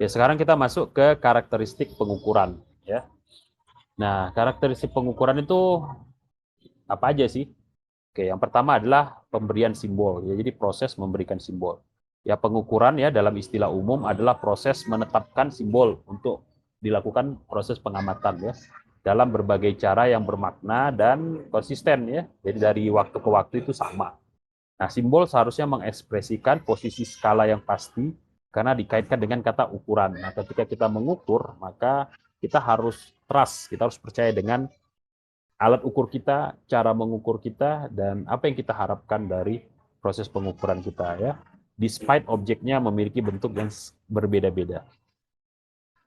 Oke, sekarang kita masuk ke karakteristik pengukuran, ya. Nah, karakteristik pengukuran itu apa aja sih? Oke, yang pertama adalah pemberian simbol, ya. Jadi proses memberikan simbol. Ya, pengukuran ya dalam istilah umum adalah proses menetapkan simbol untuk dilakukan proses pengamatan ya dalam berbagai cara yang bermakna dan konsisten ya. Jadi dari waktu ke waktu itu sama. Nah, simbol seharusnya mengekspresikan posisi skala yang pasti karena dikaitkan dengan kata ukuran. Nah, ketika kita mengukur, maka kita harus trust, kita harus percaya dengan alat ukur kita, cara mengukur kita, dan apa yang kita harapkan dari proses pengukuran kita ya. Despite objeknya memiliki bentuk yang berbeda-beda.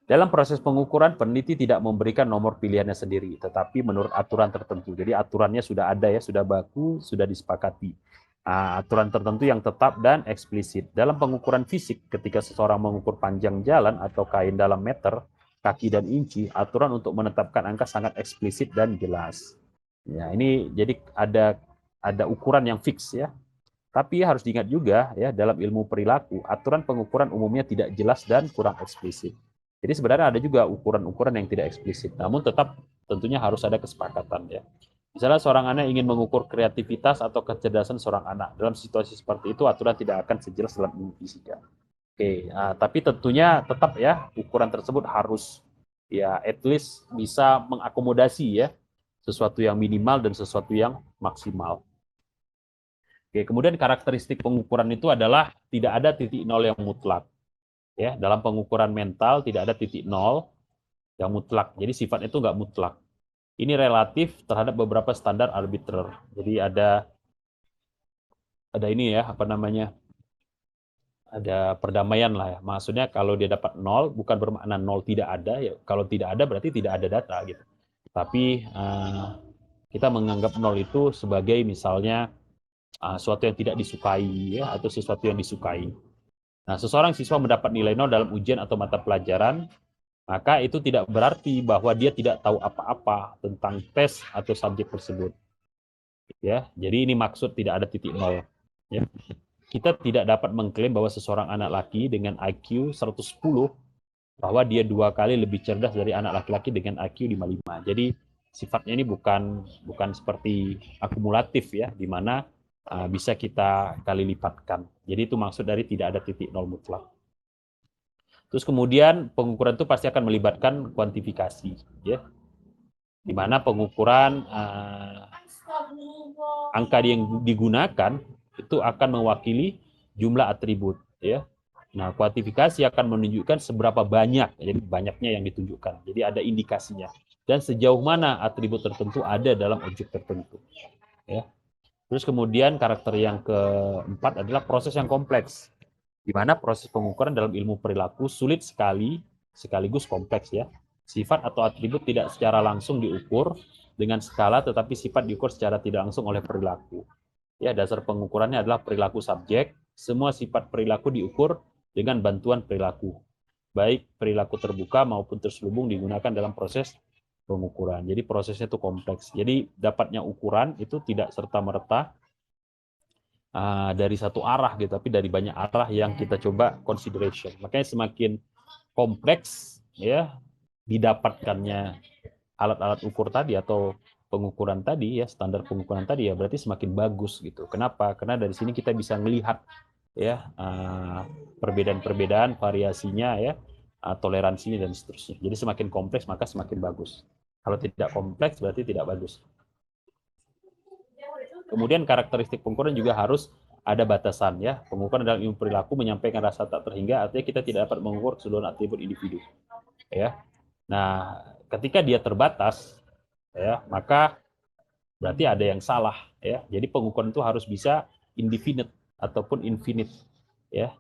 Dalam proses pengukuran, peneliti tidak memberikan nomor pilihannya sendiri, tetapi menurut aturan tertentu. Jadi aturannya sudah ada ya, sudah baku, sudah disepakati. Aturan tertentu yang tetap dan eksplisit. Dalam pengukuran fisik, ketika seseorang mengukur panjang jalan atau kain dalam meter, kaki dan inci, aturan untuk menetapkan angka sangat eksplisit dan jelas. Ya, ini jadi ada ukuran yang fix ya. Tapi harus diingat juga ya, dalam ilmu perilaku, aturan pengukuran umumnya tidak jelas dan kurang eksplisit. Jadi sebenarnya ada juga ukuran-ukuran yang tidak eksplisit, namun tetap tentunya harus ada kesepakatan ya. Misalnya seorang anak ingin mengukur kreativitas atau kecerdasan seorang anak. Dalam situasi seperti itu aturan tidak akan sejelas dalam ilmu fisika. Oke, tapi tentunya tetap ya ukuran tersebut harus ya at least bisa mengakomodasi ya sesuatu yang minimal dan sesuatu yang maksimal. Oke, kemudian karakteristik pengukuran itu adalah tidak ada titik nol yang mutlak. Ya, dalam pengukuran mental tidak ada titik nol yang mutlak. Jadi sifat itu nggak mutlak. Ini relatif terhadap beberapa standar arbiter. Jadi ada ini ya, apa namanya? Ada perdamaian lah ya. Maksudnya kalau dia dapat nol bukan bermakna nol tidak ada ya. Kalau tidak ada berarti tidak ada data gitu. Tapi kita menganggap nol itu sebagai misalnya sesuatu yang tidak disukai ya atau sesuatu yang disukai. Nah, seseorang siswa mendapat nilai nol dalam ujian atau mata pelajaran, maka itu tidak berarti bahwa dia tidak tahu apa-apa tentang tes atau subjek tersebut. Ya, jadi ini maksud tidak ada titik nol. Ya. Kita tidak dapat mengklaim bahwa seseorang anak laki dengan IQ 110 bahwa dia 2 kali lebih cerdas dari anak laki-laki dengan IQ 55. Jadi sifatnya ini bukan seperti akumulatif ya, di mana bisa kita kali lipatkan. Jadi itu maksud dari tidak ada titik nol mutlak. Terus kemudian pengukuran itu pasti akan melibatkan kuantifikasi, ya, di mana pengukuran angka yang digunakan itu akan mewakili jumlah atribut, ya. Nah, kuantifikasi akan menunjukkan seberapa banyak, jadi banyaknya yang ditunjukkan. Jadi ada indikasinya dan sejauh mana atribut tertentu ada dalam objek tertentu, ya. Terus kemudian karakter yang keempat adalah proses yang kompleks, di mana proses pengukuran dalam ilmu perilaku sulit sekali sekaligus kompleks ya. Sifat atau atribut tidak secara langsung diukur dengan skala, tetapi sifat diukur secara tidak langsung oleh perilaku. Ya, dasar pengukurannya adalah perilaku subjek. Semua sifat perilaku diukur dengan bantuan perilaku. Baik perilaku terbuka maupun terselubung digunakan dalam proses pengukuran. Jadi prosesnya itu kompleks. Jadi dapatnya ukuran itu tidak serta-merta dari satu arah gitu, tapi dari banyak arah yang kita coba consideration. Makanya semakin kompleks ya didapatkannya alat-alat ukur tadi atau pengukuran tadi ya, standar pengukuran tadi ya, berarti semakin bagus gitu. Kenapa? Karena dari sini kita bisa melihat ya perbedaan-perbedaan, variasinya ya, toleransinya dan seterusnya. Jadi semakin kompleks maka semakin bagus. Kalau tidak kompleks berarti tidak bagus. Kemudian karakteristik pengukuran juga harus ada batasan ya. Pengukuran dalam ilmu perilaku menyampaikan rasa tak terhingga, artinya kita tidak dapat mengukur keseluruhan atribut individu. Ya. Nah, ketika dia terbatas ya, maka berarti ada yang salah ya. Jadi pengukuran itu harus bisa indefinite ataupun infinite ya.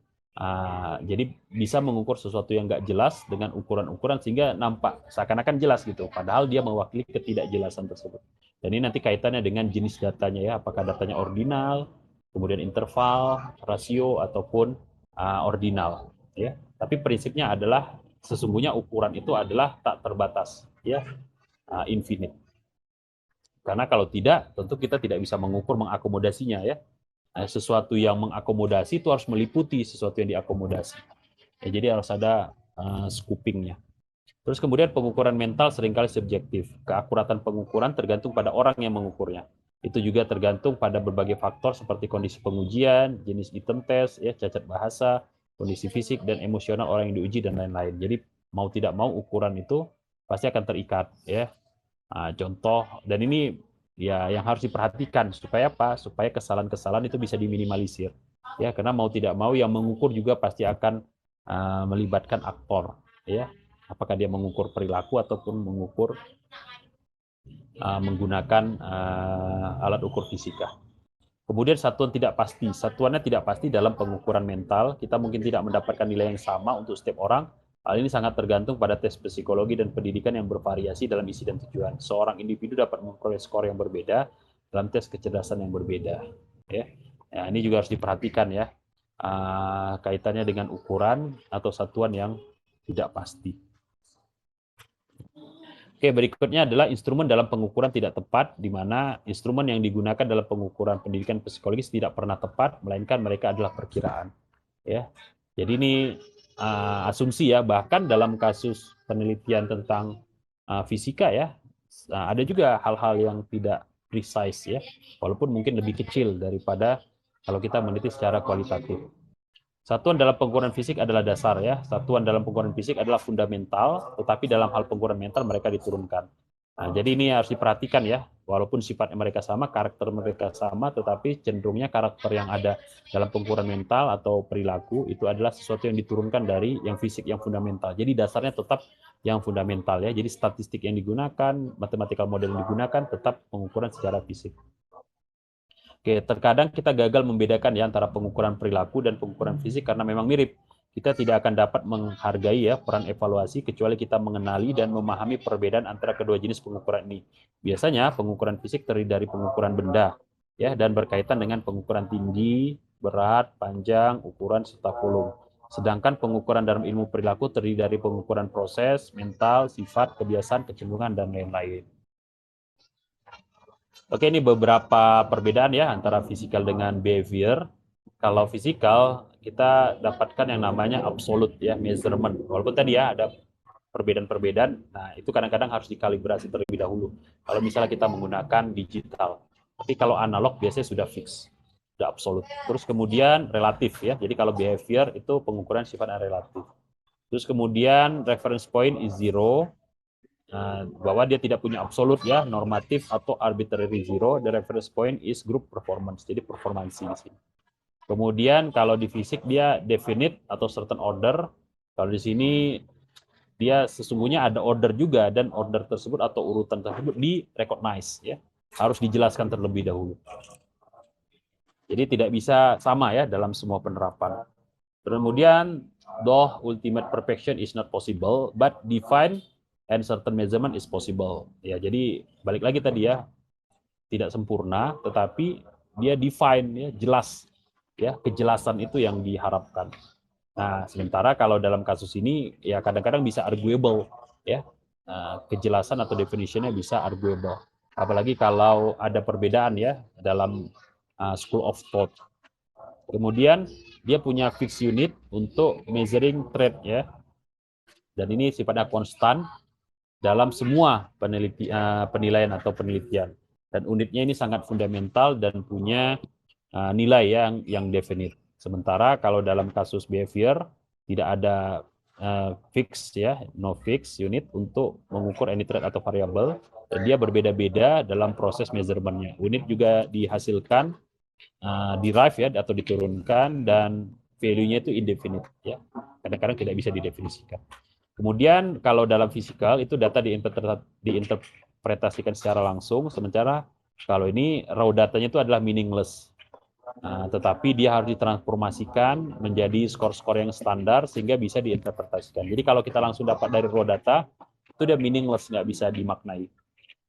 Jadi bisa mengukur sesuatu yang nggak jelas dengan ukuran-ukuran sehingga nampak seakan-akan jelas gitu, padahal dia mewakili ketidakjelasan tersebut. Dan ini nanti kaitannya dengan jenis datanya ya, apakah datanya ordinal, kemudian interval, rasio ataupun ordinal ya. Tapi prinsipnya adalah sesungguhnya ukuran itu adalah tak terbatas ya, infinite. Karena kalau tidak, tentu kita tidak bisa mengukur mengakomodasinya ya. Sesuatu yang mengakomodasi itu harus meliputi sesuatu yang diakomodasi. Ya, jadi harus ada scoopingnya. Terus kemudian pengukuran mental seringkali subjektif. Keakuratan pengukuran tergantung pada orang yang mengukurnya. Itu juga tergantung pada berbagai faktor seperti kondisi pengujian, jenis item tes, ya, cacat bahasa, kondisi fisik dan emosional orang yang diuji dan lain-lain. Jadi mau tidak mau ukuran itu pasti akan terikat, ya. Nah, contoh, dan ini ya yang harus diperhatikan supaya apa? Supaya kesalahan-kesalahan itu bisa diminimalisir. Ya, karena mau tidak mau yang mengukur juga pasti akan melibatkan aktor, ya. Apakah dia mengukur perilaku ataupun mengukur menggunakan alat ukur fisika. Kemudian satuan tidak pasti. Satuannya tidak pasti dalam pengukuran mental. Kita mungkin tidak mendapatkan nilai yang sama untuk setiap orang. Hal ini sangat tergantung pada tes psikologi dan pendidikan yang bervariasi dalam isi dan tujuan. Seorang individu dapat memperoleh skor yang berbeda dalam tes kecerdasan yang berbeda. Ya, nah, ini juga harus diperhatikan ya, kaitannya dengan ukuran atau satuan yang tidak pasti. Oke, berikutnya adalah instrumen dalam pengukuran tidak tepat, di mana instrumen yang digunakan dalam pengukuran pendidikan psikologis tidak pernah tepat, melainkan mereka adalah perkiraan. Ya, jadi ini asumsi ya. Bahkan dalam kasus penelitian tentang fisika ya, ada juga hal-hal yang tidak precise ya, walaupun mungkin lebih kecil daripada kalau kita meneliti secara kualitatif. Satuan dalam pengukuran fisik adalah dasar ya. Satuan dalam pengukuran fisik adalah fundamental, tetapi dalam hal pengukuran mental mereka diturunkan. Nah, jadi ini harus diperhatikan ya. Walaupun sifatnya mereka sama, karakter mereka sama, tetapi cenderungnya karakter yang ada dalam pengukuran mental atau perilaku itu adalah sesuatu yang diturunkan dari yang fisik, yang fundamental. Jadi dasarnya tetap yang fundamental ya. Jadi statistik yang digunakan, mathematical model yang digunakan tetap pengukuran secara fisik. Oke, terkadang kita gagal membedakan ya antara pengukuran perilaku dan pengukuran fisik karena memang mirip. Kita tidak akan dapat menghargai ya peran evaluasi kecuali kita mengenali dan memahami perbedaan antara kedua jenis pengukuran ini. Biasanya pengukuran fisik terdiri dari pengukuran benda ya dan berkaitan dengan pengukuran tinggi, berat, panjang, ukuran serta volume. Sedangkan pengukuran dalam ilmu perilaku terdiri dari pengukuran proses, mental, sifat, kebiasaan, kecenderungan dan lain-lain. Oke, ini beberapa perbedaan ya antara fisikal dengan behavior. Kalau fisikal, kita dapatkan yang namanya absolute ya, measurement. Walaupun tadi ya ada perbedaan-perbedaan, nah itu kadang-kadang harus dikalibrasi terlebih dahulu. Kalau misalnya kita menggunakan digital. Tapi kalau analog biasanya sudah fix, sudah absolute. Terus kemudian relatif ya. Jadi kalau behavior itu pengukuran sifatnya relatif. Terus kemudian reference point is zero, bahwa dia tidak punya absolut ya, normatif atau arbitrary zero. The reference point is group performance, jadi performansi di sini. Kemudian kalau di fisik dia definite atau certain order. Kalau di sini dia sesungguhnya ada order juga, dan order tersebut atau urutan tersebut di recognize ya, harus dijelaskan terlebih dahulu. Jadi tidak bisa sama ya dalam semua penerapan. Kemudian though ultimate perfection is not possible, but define and certain measurement is possible. Ya, jadi balik lagi tadi ya, tidak sempurna, tetapi dia define ya, jelas ya, kejelasan itu yang diharapkan. Nah, sementara kalau dalam kasus ini ya kadang-kadang bisa arguable ya, kejelasan atau definitionnya bisa arguable. Apalagi kalau ada perbedaan ya dalam school of thought. Kemudian dia punya fixed unit untuk measuring threat ya, dan ini sifatnya konstan dalam semua penilaian atau penelitian. Dan unitnya ini sangat fundamental dan punya nilai yang definite. Sementara kalau dalam kasus behavior tidak ada fix ya, no fix unit untuk mengukur any trait atau variabel, dan dia berbeda-beda dalam proses measurementnya. Unit juga dihasilkan, derive ya atau diturunkan, dan value-nya itu indefinite ya. Kadang-kadang tidak bisa didefinisikan. Kemudian kalau dalam fisikal itu data diinterpretasikan secara langsung, sementara kalau ini raw datanya itu adalah meaningless. Tetapi dia harus ditransformasikan menjadi skor-skor yang standar sehingga bisa diinterpretasikan. Jadi kalau kita langsung dapat dari raw data, itu dia meaningless, nggak bisa dimaknai.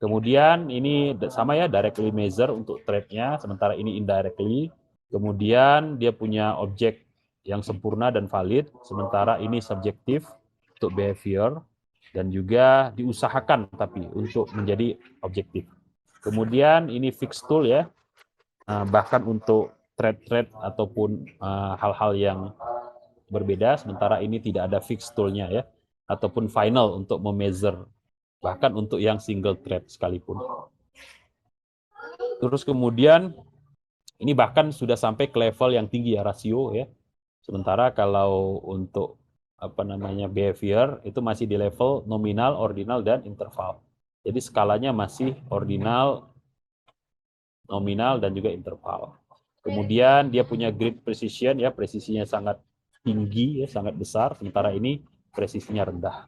Kemudian ini sama ya, directly measure untuk trait-nya, sementara ini indirectly. Kemudian dia punya objek yang sempurna dan valid, sementara ini subjektif untuk behavior, dan juga diusahakan tapi untuk menjadi objektif. Kemudian ini fixed tool ya, bahkan untuk thread ataupun hal-hal yang berbeda, sementara ini tidak ada fixed tool-nya ya, ataupun final untuk memeasure, bahkan untuk yang single thread sekalipun. Terus kemudian ini bahkan sudah sampai ke level yang tinggi ya, rasio ya. Sementara kalau untuk behavior itu masih di level nominal, ordinal, dan interval. Jadi skalanya masih ordinal, nominal, dan juga interval. Kemudian dia punya grid precision ya, presisinya sangat tinggi ya, sangat besar, sementara ini presisinya rendah.